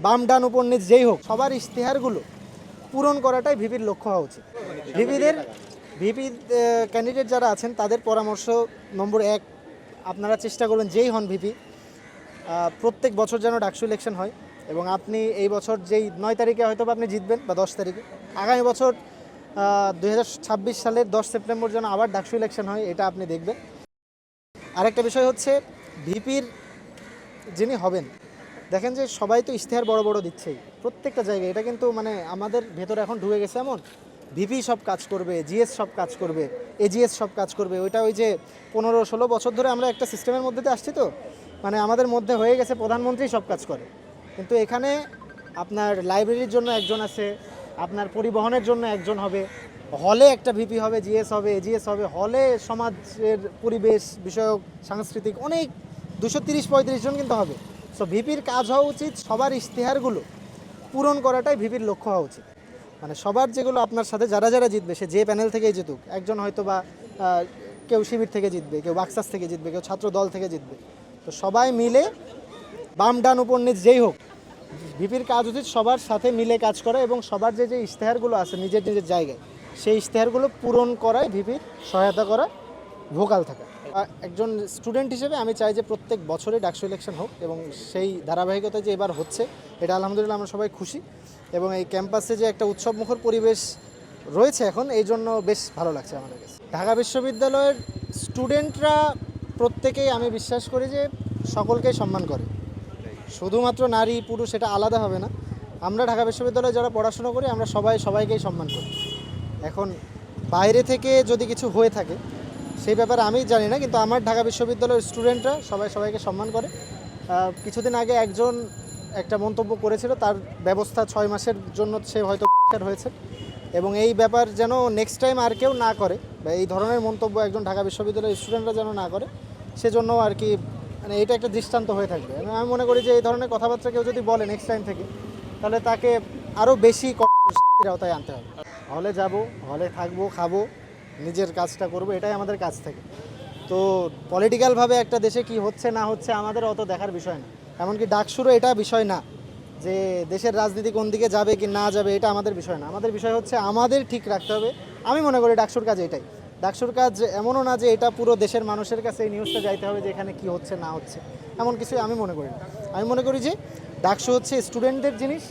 বাম ডান উপর নিচ যেই হোক সবার ইশতেহারগুলো পূরণ করাটাই ভিপির লক্ষ্য হওয়া উচিত। ভিপি ক্যান্ডিডেট যারা আছেন তাদের পরামর্শ নম্বর 1, আপনারা চেষ্টা করবেন যেই হন ভিপি, প্রত্যেক বছর যেন ডাকসু ইলেকশন হয় এবং আপনি এই বছর যেই 9 তারিখে হয়তো আপনি জিতবেন বা 10 তারিখে, আগামী বছর 2026 সালের 10 সেপ্টেম্বর যেন আবার ডাকসু ইলেকশন হয়, এটা আপনি দেখবেন। আরেকটা বিষয় হচ্ছে ভিপির যিনি হবেন, দেখেন যে সবাই তো ইশতেহার বড় বড় দিচ্ছেই প্রত্যেকটা জায়গায়। এটা কিন্তু মানে আমাদের ভেতরে এখন ঢুকে গেছে এমন, ভিপি সব কাজ করবে, জিএস সব কাজ করবে, এজিএস সব কাজ করবে। ওইটা ওই যে 15-16 বছর ধরে আমরা একটা সিস্টেমের মধ্যে দিয়ে আসছি, তো মানে আমাদের মধ্যে হয়ে গেছে প্রধানমন্ত্রী সব কাজ করে। কিন্তু এখানে আপনার লাইব্রেরির জন্য একজন আছে, আপনার পরিবহনের জন্য একজন হবে, হলে একটা ভিপি হবে, জিএস হবে, এজিএস হবে, হলে সমাজের পরিবেশ বিষয়ক সাংস্কৃতিক অনেক 230-35 জন কিন্তু হবে। সো ভিপির কাজ হওয়া উচিত সবার ইশতেহারগুলো পূরণ করাটাই ভিপির লক্ষ্য হওয়া উচিত। মানে সবার যেগুলো আপনার সাথে যারা যারা জিতবে, সে যে প্যানেল থেকেই জিতুক, একজন হয়তো বা কেউ শিবির থেকে জিতবে, কেউ বাক্সাস থেকে জিতবে, কেউ ছাত্র দল থেকে জিতবে, তো সবাই মিলে বাম ডান উপর নিচ যেই হোক ভিপির কাজ উচিত সবার সাথে মিলে কাজ করা এবং সবার যে যে ইশতেহারগুলো আছে নিজের নিজের জায়গায়, সেই ইশতেহারগুলো পূরণ করায় ভিপির সহায়তা করা, ভোকাল থাকা। একজন স্টুডেন্ট হিসেবে আমি চাই যে প্রত্যেক বছরই ডাকসু ইলেকশন হোক এবং সেই ধারাবাহিকতা যে এবার হচ্ছে এটা আলহামদুলিল্লাহ আমরা সবাই খুশি। এবং এই ক্যাম্পাসে যে একটা উৎসবমুখর পরিবেশ রয়েছে এখন, এই জন্য বেশ ভালো লাগছে আমাদের কাছে। ঢাকা বিশ্ববিদ্যালয়ের স্টুডেন্টরা প্রত্যেকেই আমি বিশ্বাস করি যে সকলকেই সম্মান করে, শুধুমাত্র নারী পুরুষ এটা আলাদা হবে না। আমরা ঢাকা বিশ্ববিদ্যালয়ে যারা পড়াশোনা করি আমরা সবাইকেই সম্মান করি। এখন বাইরে থেকে যদি কিছু হয়ে থাকে সেই ব্যাপারে আমি জানি না, কিন্তু আমার ঢাকা বিশ্ববিদ্যালয়ের স্টুডেন্টরা সবাইকে সম্মান করে। কিছুদিন আগে একজন একটা মন্তব্য করেছিল, তার ব্যবস্থা 6 মাসের জন্য সে হয়তো হয়েছে, এবং এই ব্যাপার যেন নেক্সট টাইম আর কেউ না করে বা এই ধরনের মন্তব্য একজন ঢাকা বিশ্ববিদ্যালয়ের স্টুডেন্টরা যেন না করে, সেজন্য আর কি মানে এটা একটা দৃষ্টান্ত হয়ে থাকবে। আমি মনে করি যে এই ধরনের কথাবার্তা কেউ যদি বলে নেক্সট টাইম থেকে, তাহলে তাকে আরও বেশি আওতায় আনতে হবে। হলে যাব, হলে থাকবো, খাবো, নিজের কাজটা করব, এটাই আমাদের কাজ থেকে। তো পলিটিক্যালভাবে একটা দেশে কি হচ্ছে না হচ্ছে আমাদের অত দেখার বিষয় না, এমনকি ডাকসুরও এটা বিষয় না যে দেশের রাজনীতি কোন দিকে যাবে কি না যাবে, এটা আমাদের বিষয় না। আমাদের বিষয় হচ্ছে আমাদের ঠিক রাখতে হবে। আমি মনে করি ডাকসুর কাজ এটাই। ডাকসুর কাজ এমনও না যে এটা পুরো দেশের মানুষের কাছে এই নিউজটা যাইতে হবে যে এখানে কি হচ্ছে না হচ্ছে, এমন কিছু আমি মনে করি না। আমি মনে করি যে ডাকসু হচ্ছে স্টুডেন্টদের জিনিস।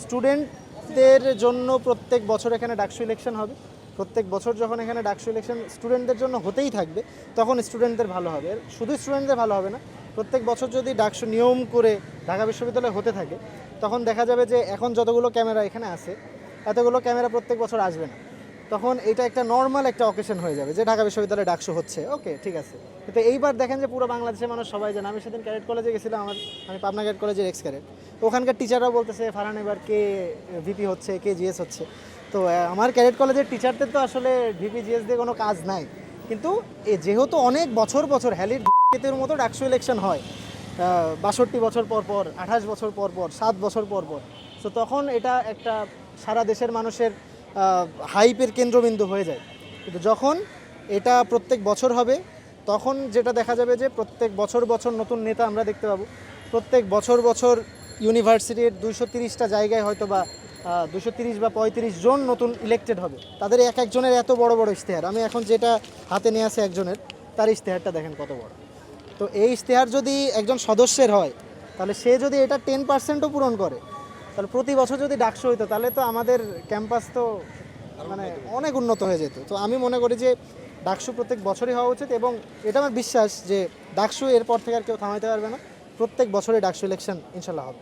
স্টুডেন্টদের জন্য প্রত্যেক বছর এখানে ডাকসু ইলেকশন হবে। প্রত্যেক বছর যখন এখানে ডাকসু ইলেকশন স্টুডেন্টদের জন্য হতেই থাকবে, তখন স্টুডেন্টদের ভালো হবে। শুধু স্টুডেন্টদের ভালো হবে না, প্রত্যেক বছর যদি ডাকসু নিয়ম করে ঢাকা বিশ্ববিদ্যালয়ে হতে থাকে, তখন দেখা যাবে যে এখন যতগুলো ক্যামেরা এখানে আছে, এতগুলো ক্যামেরা প্রত্যেক বছর আসবে না। তখন এটা একটা নর্মাল একটা অকেশন হয়ে যাবে যে ঢাকা বিশ্ববিদ্যালয়ে ডাকসু হচ্ছে, ওকে ঠিক আছে। কিন্তু এইবার দেখেন যে পুরো বাংলাদেশের মানুষ সবাই জানে। আমি সেদিন ক্যাডেট কলেজে গেছিলাম, আমি পাবনা ক্যাডেট কলেজের এক্স ক্যাডেট, ওখানকার টিচাররাও বলতেছে ফারহান এবার কে ভিপি হচ্ছে, কে জিএস হচ্ছে। তো আমার ক্যাডেট কলেজের টিচারদের তো আসলে ভিপি জিএস দিয়ে কোনো কাজ নাই, কিন্তু যেহেতু অনেক বছর হ্যালির মতো ডাকসু ইলেকশন হয় 62 বছর পর পর, 28 বছর পর পর, 7 বছর পর পর, তো তখন এটা একটা সারা দেশের মানুষের হাইপের কেন্দ্রবিন্দু হয়ে যায়। কিন্তু যখন এটা প্রত্যেক বছর হবে, তখন যেটা দেখা যাবে যে প্রত্যেক বছর নতুন নেতা আমরা দেখতে পাবো। প্রত্যেক বছর ইউনিভার্সিটির 230টা জায়গায় হয়তো বা 230 বা 35 জন নতুন ইলেক্টেড হবে। তাদের এক একজনের এত বড় বড় ইশতেহার, আমি এখন যেটা হাতে নিয়ে আসে একজনের, তার ইশতেহারটা দেখেন কত বড়। তো এই ইশতেহার যদি একজন সদস্যের হয়, তাহলে সে যদি এটা 10%ও পূরণ করে, তাহলে প্রতি বছর যদি ডাকসু হইতো, তাহলে তো আমাদের ক্যাম্পাস তো মানে অনেক উন্নত হয়ে যেত। তো আমি মনে করি যে ডাকসু প্রত্যেক বছরই হওয়া উচিত, এবং এটা আমার বিশ্বাস যে ডাকসু এরপর থেকে আর কেউ থামাইতে পারবে না। প্রত্যেক বছরই ডাকসু ইলেকশন ইনশাল্লাহ হবে।